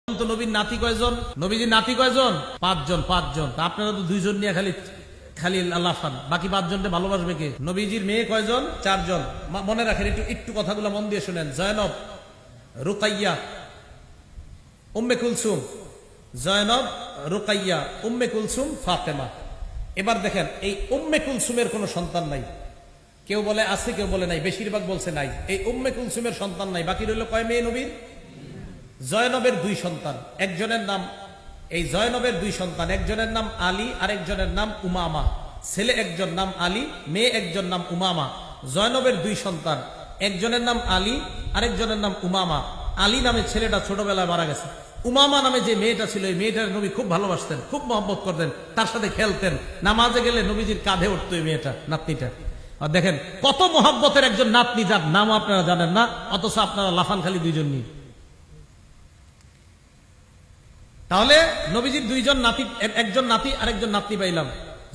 তো নবীর নাতি কয়জন? নবীজির নাতি কয়জন? পাঁচজন। আপনারা তো দুইজন নিয়ে খালি খালি লাফান, বাকি পাঁচজনকে ভালোবাসবে কে? নবীজির মেয়ে কয়জন? চারজন। মনে রাখেন, একটু কথাগুলো মন দিয়ে শুনেন। জয়নব, রুকাইয়া, উম্মে কুলসুম। জয়নব, রুকাইয়া, উম্মে কুলসুম, ফাতেমা। এবার দেখেন, এই উম্মে কুলসুমের কোনো সন্তান নাই। কেউ বলে আছে, কেউ বলে নাই, বেশিরভাগ বলছে নাই। এই উম্মে কুলসুমের সন্তান নাই। বাকি রইল কয় মেয়ে নবীর? জয়নবের দুই সন্তান। একজনের নাম, এই জয়নবের দুই সন্তান, একজনের নাম আলী আর একজনের নাম উমামা। ছেলে একজন নাম আলী, মেয়ে একজন নাম উমামা। জয়নবের দুই সন্তান, একজনের নাম আলী আর একজনের নাম উমামা। আলী নামে ছেলেটা ছোটবেলায় মারা গেছে। উমামা নামে যে মেয়েটা ছিল, এই মেয়েটার নবী খুব ভালোবাসতেন, খুব মহব্বত করতেন, তার সাথে খেলতেন। নামাজে গেলে নবীজির কাঁধে উঠতো এই মেয়েটা, নাতনিটা। আর দেখেন কত মহব্বতের একজন নাতনি, যার নাম আপনারা জানেন না, অথচ আপনারা লাফান খালি দুইজন নিয়ে। তাহলে নবীজির দুইজন নাতি, একজন নাতি আর একজন নাতনি পাইলাম।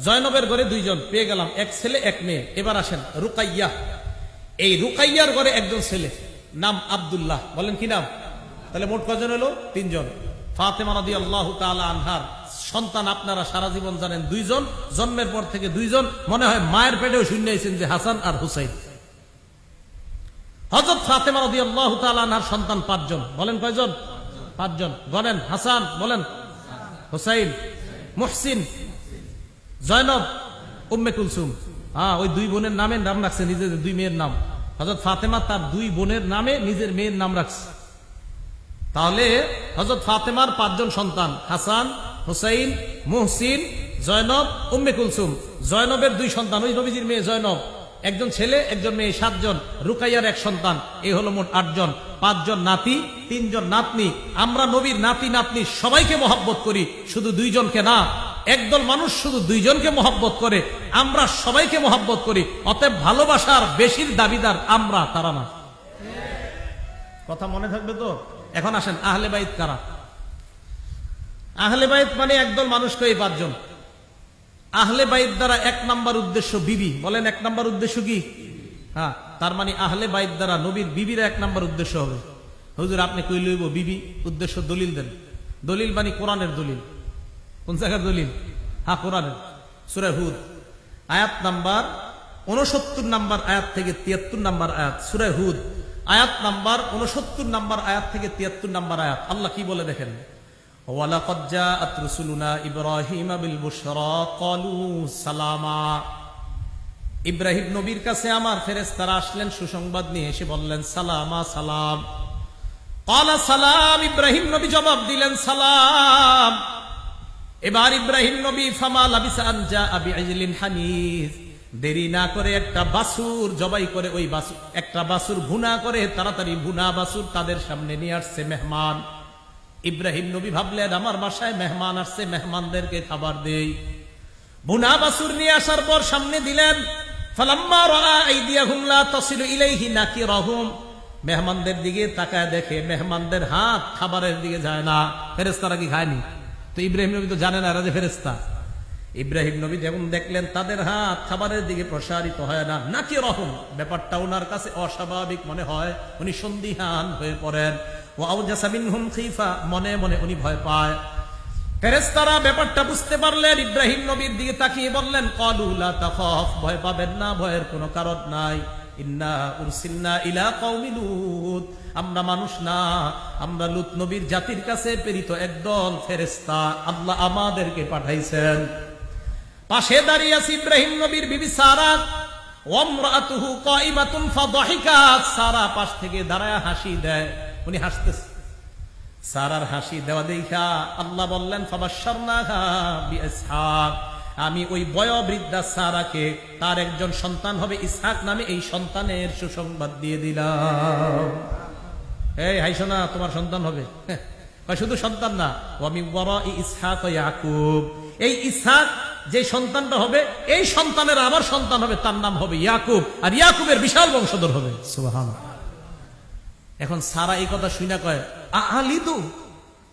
জয়নবের ঘরে দুইজন পেয়ে গেলাম, এক ছেলে এক মেয়ে। এবার আসেন রুকাইয়া। এই রুকাইয়ার ঘরে একজন ছেলে, নাম আব্দুল্লাহ। বলেন কি নাম? তাহলে মোট কজন হলো? তিনজন। ফাতেমা রাদিয়াল্লাহু তাআলা আনহার সন্তান আপনারা সারা জীবন জানেন দুইজন, জন্মের পর থেকে দুইজন। মনে হয় মায়ের পেটেও শুনেছেন যে হাসান আর হুসাইন। হযরত ফাতেমা রাদিয়াল্লাহু তাআলা আনহার সন্তান পাঁচজন। বলেন কয়জন? পাঁচজন। গণেন। হাসান, বলেন। হুসাইন, মুহসিন, জয়নব, উম্মে কুলসুম। ওই দুই বোনের নামে নাম রাখছে, নিজেদের দুই মেয়ের নাম। হযরত ফাতেমা তার দুই বোনের নামে নিজের মেয়ের নাম রাখছে। তাহলে হযরত ফাতেমার পাঁচজন সন্তান, হাসান, হুসাইন, মুহসিন, জয়নব, উম্মে কুলসুম। জয়নবের দুই সন্তান, ওই নবীজির মেয়ে জয়নব, একজন ছেলে একজন মেয়ে, সাতজন। রুকাইয়ার এক সন্তান, এই হলো মোট আটজন। পাঁচজন নাতি, তিনজন নাতনি। আমরা নবীর নাতি নাতনি সবাইকে মহব্বত করি, শুধু দুইজনকে না। একদল মানুষ শুধু দুইজনকে মহব্বত করে, আমরা সবাইকে মহব্বত করি। অতএব ভালোবাসার বেশির দাবিদার আমরা, তারা না। কথা মনে থাকবে তো? এখন আসেন, আহলে বাইত কারা? আহলে বাইত মানে একদল মানুষকে এই পাঁচজন। আহলে বাইত দ্বারা এক নাম্বার উদ্দেশ্য বিবি। বলেন, এক নাম্বার উদ্দেশ্য কি? তার মানে আহলে বাইত দ্বারা নবীর বিবিরা এক নাম্বার উদ্দেশ্য হবে। হুজুর আপনি কই লইব বিবি উদ্দেশ্য? দলিল দেন। দলিল মানে কোরআনের দলিল। কোন জায়গার দলিল? কোরআনের। সূরা হুদ আয়াত নাম্বার 69 নাম্বার আয়াত থেকে 73 নাম্বার আয়াত। সূরা হুদ আয়াত নাম্বার 69 নাম্বার আয়াত থেকে 73 নাম্বার আয়াত। আল্লাহ কি বলে দেখেন, ওয়ালাকাদ জাআত রুসুলুনা ইব্রাহিমা বিল বুশরা ক্বালু সালামা। ইব্রাহিম নবীর কাছে আমার ফেরেশতারা আসলেন সুসংবাদ নিয়ে, এসে বললেন সালামা, সালাম। ক্বালা সালাম, ইব্রাহিম নবী জবাব দিলেন সালাম। এবার ইব্রাহিম নবী ফামা লাবিসা আন জাআ বিইজলিন হানিজ, দেরি না করে একটা বাছুর জবাই করে, ওই বাছুর, একটা বাছুর ভুনা করে, তাড়াতাড়ি ভুনা বাছুর তাদের সামনে নিয়ে আসছে মেহমান। ইব্রাহিম নবী ভাবলেন আমার বাসায় মেহমান আসছে, মেহমানদেরকে খাবার দেই। ভুনা বাছুর নিয়ে আসার পর সামনে দিলেন। ফালাম্মা রাআ আইদিয়াহুম লা তাসিলু ইলাইহি নাকিরাহুম, মেহমানদের দিকে তাকায় দেখে মেহমানদের হাত খাবারের দিকে যায় না। ফেরেশতারা কি খায়নি? তো ইব্রাহিম নবী তো জানেন এরা যে ফেরেশতা। ইব্রাহিম নবী যেমন দেখলেন তাদের হাত খাবারের দিকে প্রসারিত হয় না, নাকিরাহুম, ব্যাপারটা ওনার কাছে অস্বাভাবিক মনে হয়। উনি সন্দিহান হয়ে পড়েন। ওয়া আওজাসা মিনহুম খিফা, মনে মনে উনি ভয় পায়। ফেরেশতারা ব্যাপারটা বুঝতে পারলেন, ইব্রাহিম নবীর দিকে তাকিয়ে বললেন ক্বালু লা তাখাফ, ভয় পাবেন না, ভয়ের কোনো কারণ নাই। ইন্না উরসিলনা ইলা কওমি লূত, আমরা মানুষ না, আমরা লূত নবীর জাতির কাছে প্রেরিত একদল ফেরেশতা, আল্লাহ আমাদেরকে পাঠাইছেন। পাশে দাঁড়িয়ে আছে ইব্রাহিম নবীর বিবি সারা, ওয়া ইমরাতুহু কাইমাতুন ফাদাহিকাত, সারা পাশ থেকে দাঁড়ায় হাসি দেয়, উনি হাসতেছে। সারার হাসি দেওয়া দেখা আল্লাহ বললেন ফাবাশশারনাহা বিইসহাক, আমি ওই বয়োবৃদ্ধা সারাকে তার একজন সন্তান হবে ইসহাক নামে, এই সন্তানের সুসংবাদ দিয়ে দিলাম। এই হাইছো না, তোমার সন্তান হবে। শুধু সন্তান না, ওয়া মিন ওয়ারাই ইসহাক ইয়াকুব, এই ইসহাক যে সন্তানটা হবে, এই সন্তানের আবার সন্তান হবে, তার নাম হবে ইয়াকুব, আর ইয়াকুবের বিশাল বংশধর হবে। সুবহানাল্লাহ। এখন সারা এই কথা শুনে কয় আলিদু,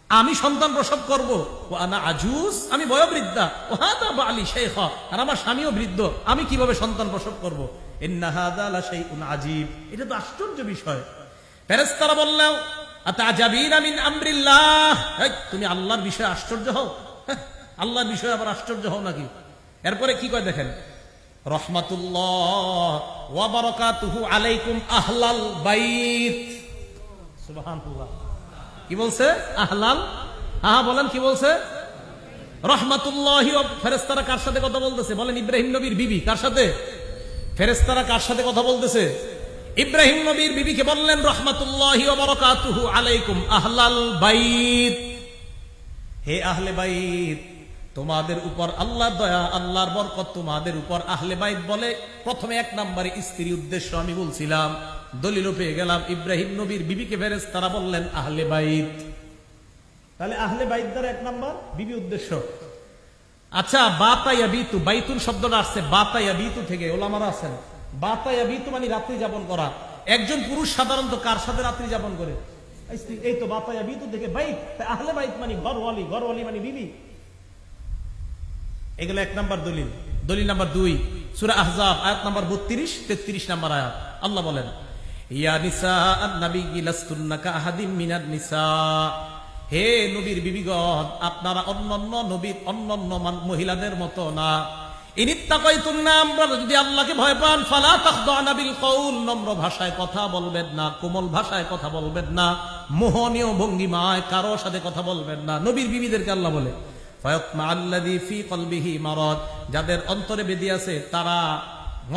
আমি সন্তান প্রসব করব, ও আনা আজুজ, আমি বয়োবৃদ্ধা, ও হাদা বালি শাইখা, আর আমার স্বামীও বৃদ্ধ, আমি কিভাবে সন্তান প্রসব করব? ইন্না হাযা লা শাইউন আজীব, এটা তো আশ্চর্য বিষয়। ফেরেশতারা বললেন আতাজাবিনা মিন আমরিল্লাহ, এই তুমি আল্লাহর বিষয়ে আশ্চর্য হও, আল্লাহর বিষয়ে আবার আশ্চর্য হও নাকি? এরপরে কি কয় দেখেন, রহমাতুল্লাহ ওয়া বারাকাতুহু আলাইকুম আহলাল বাইত। সুবহানাল্লাহ, কি বলছে? আহলাল, হ্যাঁ বলেন কি বলছে? রহমাতুল্লাহি। ফেরেশতারা কার সাথে কথা বলতেছে? বলেন ইব্রাহিম নবীর বিবি। কার সাথে? ফেরেশতারা কার সাথে কথা বলতেছে? ইব্রাহিম নবীর বিবিকে বললেন রহমাতুল্লাহি ওয়া বারাকাতুহু আলাইকুম আহলাল বাইত। হে আহলে বাইত, তোমাদের উপর আল্লাহর দয়া, আল্লাহর বরকত তোমাদের উপর। আহলে বাইত বলে প্রথমে এক নম্বরে স্ত্রী উদ্দেশ্য আমি বলছিলাম, দলিলও পেয়ে গেলাম। ইব্রাহিম নবীর বিবিকে ফেরেশতারা বললেন আহলে বাইত। তাহলে আহলে বাইত দ্বারা এক নম্বর বিবি উদ্দেশ্য। আচ্ছা, বাতায়াবিতু, বাইতুন শব্দটা আসছে বাতায়াবিতু থেকে। ওলামারা আছেন, বাতায়াবিতু মানে রাত্রি যাপন করা। একজন পুরুষ সাধারণত কার সাথে রাত্রি যাপন করে? এই তো বাতায়াবিতু থেকে বাইত। আহলে বাইত মানে ঘরওয়ালি, ঘরওয়ালি মানে বিবি। এগুলো এক নাম্বার দলিল। দলিল নাম্বার 2, সূরা আহজাব আয়াত নাম্বার 32-33 নাম্বার আয়াত। আল্লাহ বলেন, ইয়া নিসা আন-নাবিয়্যি লাস্তুন্না কাআহাদিম মিনান নিসা। হে নবীর বিবিগণ, আপনারা অন্যান্য নবীর অন্যান্য মহিলাদের মতো না। ইনিত্তাকাইতুন্না, আমরা যদি আল্লাহকে ভয় পান, ফালা তাখদানা বিল কওল, নম্র ভাষায় কথা বলবেন না, কোমল ভাষায় কথা বলবেন না, মোহনীয় ভঙ্গিমায় কারো সাথে কথা বলবেন না। নবীর বিবিদেরকে আল্লাহ বলে যাদের অন্তরে বেদি আছে, তারা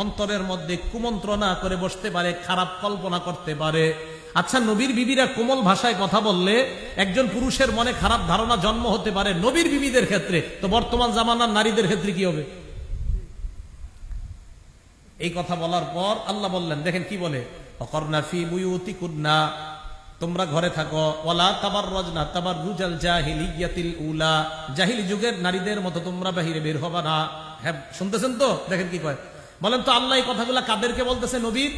অন্তরের মধ্যে কুমন্ত্রণা করে বসতে পারে, খারাপ কল্পনা করতে পারে। আচ্ছা, নবীর বিবিরা কোমল ভাষায় কথা বললে একজন পুরুষের মনে খারাপ ধারণা জন্ম হতে পারে নবীর বিবিদের ক্ষেত্রে, তো বর্তমান জামানার নারীদের ক্ষেত্রে কি হবে? এই কথা বলার পর আল্লাহ বললেন, দেখেন কি বলে, অকর্না ফি বুয়ুতিকুন্না, তোমরা ঘরে থাকো, ওয়ালা তাবাররাজনা তাবাররুজাল জাহিলিয়াতিল উলা, জাহিলি যুগের নারীদের মতো তোমরা বাহিরে বের হবা না। হ্যাঁ, শুনতেছেন তো? দেখেন কি কয়, বলেন তো আল্লাহ এই কথাগুলা কাদেরকে বলতেছে? নবীর।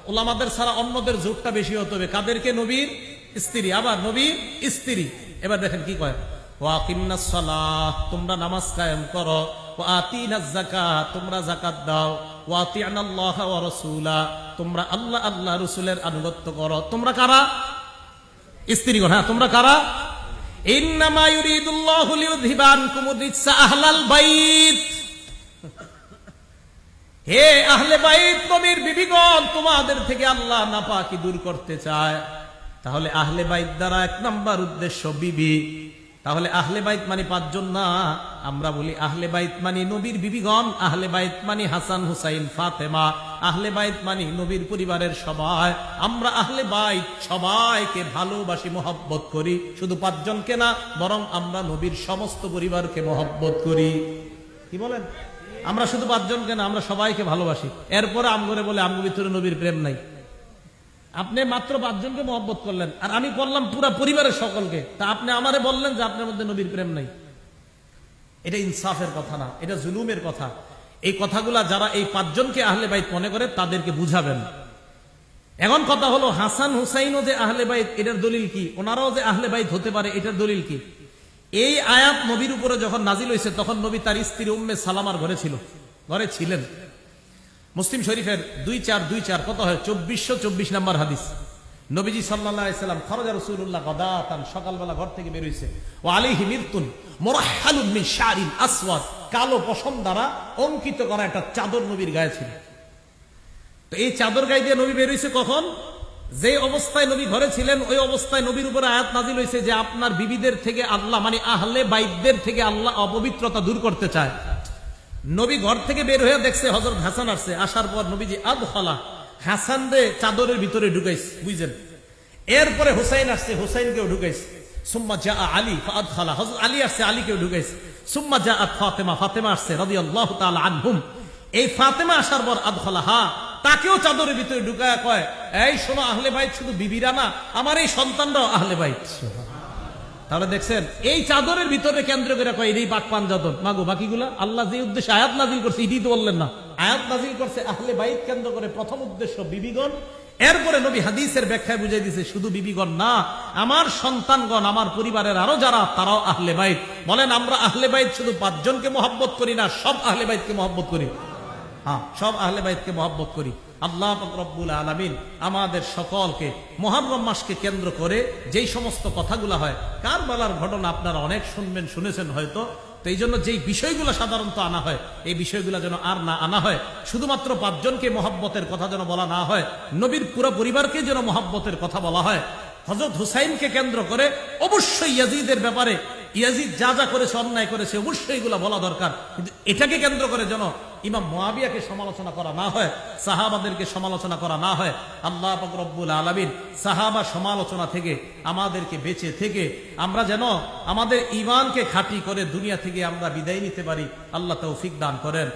ওলামাদের ছাড়া অন্যদের জোরটা বেশি হতে হবে। কাদেরকে? নবীর স্ত্রী, আবার নবীর স্ত্রী। এবার দেখেন কি কয়, ওয়াকিমনাস সালাহ, তোমরা নামাজ কায়েম করো, ওয়াতিনাজ যাকাত, তোমরা যাকাত দাও, ওয়াতিনাল্লাহ ওয়া রাসূলা, তোমরা আল্লাহ আল্লাহ রাসূলের আনুগত্য করো। তোমরা কারা? স্ত্রীগণ। হ্যাঁ, তোমরা কারা? ইন্নামা ইউরিদুল্লাহু লিইউযহিবা আনকুমুর রিজসা আহলাল বাইত। হে আহলে বাইত, নবীর বিবিগণ, তোমাদের থেকে আল্লাহ নাপাকি দূর করতে চায়। তাহলে আহলে বাইত দ্বারা এক নাম্বার উদ্দেশ্য বিবি। তাহলে আহলে বাইত মানে 5 জন না, আমরা বলি আহলে বাইত মানে নবীর বিবিগণ, আহলে বাইত মানে হাসান হুসাইন ফাতেমা, আহলে বাইত মানে নবীর পরিবারের সবাই। আমরা আহলে বাইত সবাইকে ভালোবাসি, মহব্বত করি, শুধু 5 জনকে না, বরং আমরা নবীর সমস্ত পরিবারকে মহব্বত করি। কি বলেন? আমরা শুধু 5 জনকে না, আমরা সবাইকে ভালোবাসি। এরপরে আমগরে বলে আমগো ভিতরে নবীর প্রেম নাই। আপনি মাত্র 5 জনকে মহব্বত করলেন, আর আমি করলাম পুরা পরিবারের সকলকে, তা আপনি আমারে বললেন যে আপনার মধ্যে নবীর প্রেম নাই। এটা ইনসাফের কথা না, এটা জুলুমের কথা। এই কথাগুলা যারা এই 5 জনকে আহলে বাইত মনে করে তাদেরকে বুঝাবেন। এখন কথা হলো, হাসান হুসাইনও যে আহলে বাইত, এটার দলিল কি? ওনারাও যে আহলে বাইত হতে পারে, এটার দলিল কি? এই আয়াত নবীর উপরে যখন নাজিল হয়েছে, তখন নবী তার স্ত্রী উম্মে সালামার ঘরে ছিলেন। মুসলিম শরীফের 2424 কত হয়? 2424 নম্বর হাদিস। নবীজি সাল্লাল্লাহু আলাইহি সাল্লাম খরাজা রাসূলুল্লাহ গাদাতান, সকালবেলা ঘর থেকে বের হইছে, ওয়া আলাইহি মিরতুন মুরাহহালুন মিন শারিন আসওয়াদ, কালো পশম দ্বারা অঙ্কিত করা একটা চাদর নবীর গায়ে ছিল। তো এই চাদর গায়ে দিয়ে নবী বের হইছে কখন? যে অবস্থায় নবী ঘরে ছিলেন, ওই অবস্থায় নবীর উপরে আয়াত নাজিল হয়েছে যে আপনার বিবিদের থেকে আল্লাহ, মানে আহলে বাইতদের থেকে আল্লাহ অপবিত্রতা দূর করতে চায়। নবী ঘর থেকে বের হয়ে দেখছে হযরত হাসান আসছে। আসার পর নবীজি আদখালা, হাসান রে চাদরের ভিতরে ঢুকাইছে, বুঝছেন? এরপরে হুসাইন আসছে, হুসাইনকেও ঢুকাইছে। সুম্মা জাআ আলী ফাআদখালা, হযরত আলী আসছে, আলীকেও ঢুকাইছে। সুম্মা জাআত ফাতেমা, ফাতেমা আসছে রাদিয়াল্লাহু তাআলা আনহুম। এই ফাতেমা আসার পর আদখালাহা, তাকেও চাদরের ভিতরে ঢুকায়া কয়, এই শোনো, আহলে বাইত শুধু বিবিরা না, আমার এই সন্তানরাও আহলে বাইত। তাহলে দেখছেন, এই চাদরের ভিতরে কেন্দ্র করে কয় এই পাক পাঞ্জাতন মাগো, বাকিগুলা আল্লাহ যে উদ্দেশ্যে আয়াত নাজিল করছে এটাই তো বললেন না। আয়াত নাজিল করছে আহলে বাইত কেন্দ্র করে, প্রথম উদ্দেশ্য বিবিগণ। এরপরে নবী হাদিসের ব্যাখ্যায় বুঝাই দিয়েছে শুধু বিবিগণ না, আমার সন্তানগণ, আমার পরিবারের আরো যারা, তারাও আহলে বাইত। বলেন, আমরা আহলে বাইত শুধু 5 জনকে মহব্বত করি না, সব আহলে বাইতকে মহব্বত করি। হ্যাঁ, সব আহলে বাইতকে মহব্বত করি। আল্লাহ পাক রব্বুল আলামিন আমাদের সকলকে মুহররম মাসকে কেন্দ্র করে যেই সমস্ত কথাগুলো হয়, কারবালার ঘটনা আপনারা অনেক শুনেছেন হয়তো, তো এই জন্য যেই বিষয়গুলো সাধারণত আনা হয় এই বিষয়গুলো যেন আর না আনা হয়। শুধুমাত্র 5 জনকে মহব্বতের কথা যেন বলা না হয়, নবীর পুরো পরিবারকে যেন মহব্বতের কথা বলা হয়। হযরত হুসাইনকে কেন্দ্র করে অবশ্যই ইয়াজিদের ব্যাপারে, ইয়াজিদ যা যা করেছে, অন্যায় করেছে, অবশ্যই এগুলো বলা দরকার, কিন্তু এটাকে কেন্দ্র করে যেন ইমাম মুয়াবিয়াকে সমালোচনা করা না হয়, সাহাবাদেরকে সমালোচনা করা না হয়। আল্লাহ পাক রব্বুল আলামিন সাহাবা সমালোচনা থেকে আমাদেরকে বেঁচে থেকে আমরা যেন আমাদের ঈমানকে খাঁটি করে দুনিয়া থেকে আমরা বিদায় নিতে পারি। আল্লাহ তৌফিক দান করেন।